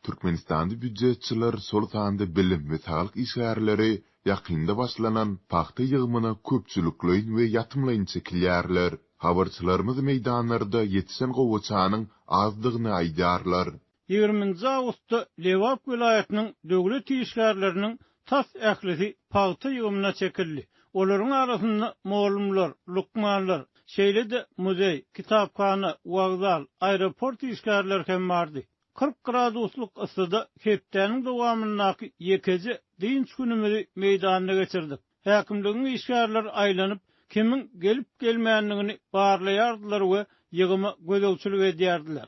Türkmenistan'da büdjetçiler sol sanda bilim ve sağlık işgärleri yakında başlanan paxta yığımına köpçülükleyin ve yatımlayın çekilýärler. Habarçylarymyz meydanlarda yetişen gowaçanyň azdygyny aýdarlar. 20 Awgustda Lewap vilayatynyň döwlet işgärleriniň tas ählisi paxta yığımına çekildi. Olaryň arasynda mollumlar, lukmanlar, şeýle-de muzey, kitapkana, wagzal, aeroport işgärleri hem bardy. 40 gradusluk ısıda heptäniň dowamyndaky ýekeci dinç günümizi meydanyna geçirdik. Häkimligiň işgärleri aýlanyp, kimin gelip gelmänligini barlaýardylar we ýygymy gözegçilik edýärdiler.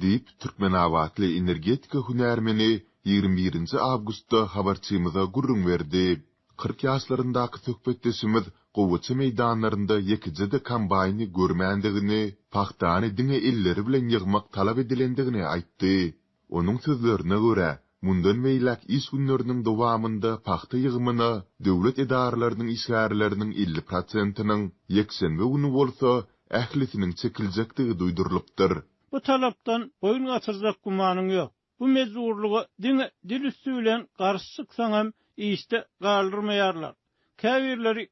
Deyip Türkmenawatly energetika hünärmeni 21 Awgustda habarçymyza gurrun berdi. 40 ýaşlaryndaky söhbetdeşimiz gowaça meydanlarynda ýekijide kombayny görmändigini, paxtany diňe elleri bilen ýygmak talap edilendigini aýtdy. Onuň sözlerine görä, mundan meýlek iş günleriniň dowamynda paxta ýygymyna döwlet edaralarynyň işgärleriniň 50%-nyň 80 güni bolsa ählisiniň çekiljekdigi duýdurylypdyr. Bu talapdan boyun gaçyrjak gumanyň ýok. Bu mezurlugy diňe dil üstü bilen garşy çyksaň hem işte galdyrmaýarlar. Käbirleri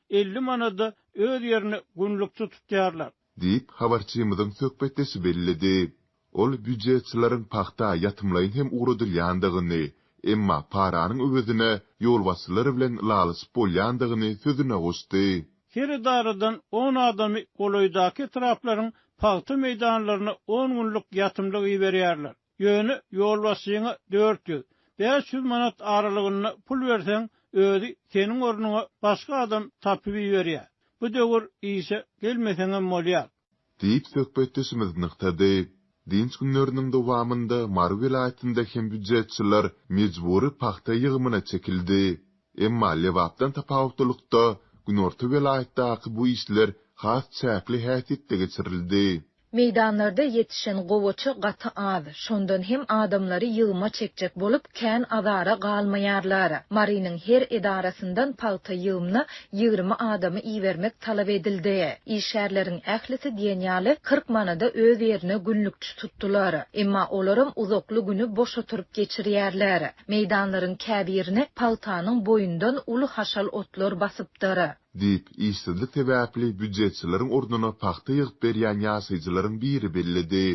40-50 manada öz ýerini günlükçe tutýarlar. Deyip habarçymyzyň söhbetdesi bellidi. Ol büdjetçilerin paxta yatımlayın hem uğradylýandygyny, emma paranyň öwedine ýolbaşçylary bilen lalysyp bolýandygyny sözüne goşdy. Her idaradan 10 adamy goloýdaky etraplaryň paxta meydanlaryna 10 günlük yatımlygy berýärler. Ýöne ýolbaşçyňa 400-500 manat aralygyna pul berseň, özi seniň ornuňa başga adam tapyp berýär. Bu döwür işe gelmeseň hem bolýar. Deyip söhbetdeşimiz nyktady. Dinç günleriniň dowamynda Mar vilayatynda hem büdjetçiler mejburi paxta ýygymyna çekildi. Emma Lewapdan tapawutlykda Günorta vilayatdaky bu işler has çäkli häsiýetde geçirildi. Meydanlarda yetişen gowaça gaty az, şondan hem adamlary ýygyma çekjek bolup kän azara galmaýarlar. Marynyň her edarasyndan paxta ýygymyna 20 adamy iýermek talap edildi. İşgärleriň ählisi diýenýäli 40 manada öz ýerine günlükçi tutdular. Emma olarym uzakly günü boş oturup geçirýärler. Meydanlaryň käbirini paxtanyň boyundan uly haşal otlar basypdyr. Deyip işsizlik sebäpli büdjetçilerin ornuna paxta ýygyp berýän ýaşaýjylaryň biri bellidi.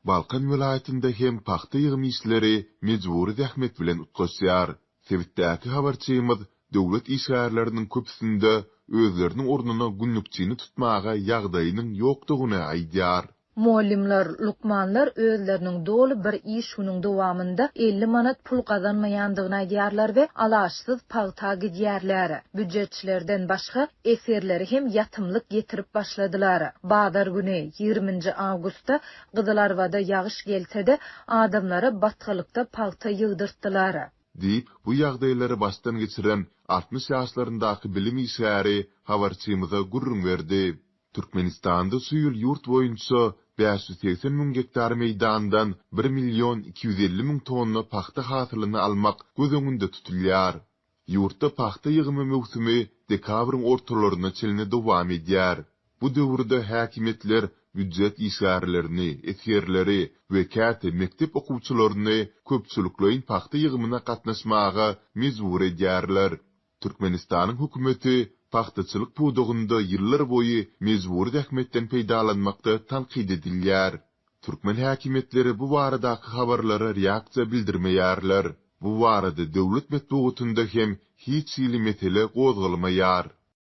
Balkan vilayatynda hem paxta ýygym işleri mejburi zähmet bilen utgaşýar. Sebitdäki habarçymyz döwlet işgärleriniň köpsinde özleriniň ornuna günlükçini tutmaga ýagdaýynyň ýokdugyny aýdýar. Mollimler, lukmanlar özleriniň dolu bir iş günüň dowamynda 50 manat pul gazanmaýandygyny aýdýarlar we alaşsyz paxta gidýärler. Büdjetçilerden başga eserleri hem yatımlyk getirip başladylar. Bazar güni 20 Awgustda Gyzylarwada ýagyş gelse-de adamlara batgalykda paxta ýygdyrtdylar. Deyip bu ýagdaýlary başdan geçiren 60 ýaşlaryndaky bilim işgäri habarçymyza gurrun berdi. Türkmenistanda suýul ýurt boýunça 580 000 hektar meydandan 1.250.000 tonna paxta hasylyny almak göz öňünde tutulýar. Ýurtda paxta ýygymy mewsimi dekabryň ortalaryna çeline dowam edýär. Bu döwürde häkimetler büdjet işgärlerini, eserleri we käte mektep okuwçylaryny köpçülikleýin paxta ýygymyna gatnaşmaga mejbur edýärler. Türkmenistanyň hökümeti paxtaçylyk pudugynda ýyllar boyu mejburi zähmetden peýdalanmakda tanqid edilýär. Türkmen häkimetleri bu baradaky habarlara reaksiýa bildirmeýärler. Bu barada döwlet medeniýetinde hem hiç ýyly mesele gozgalmaýar.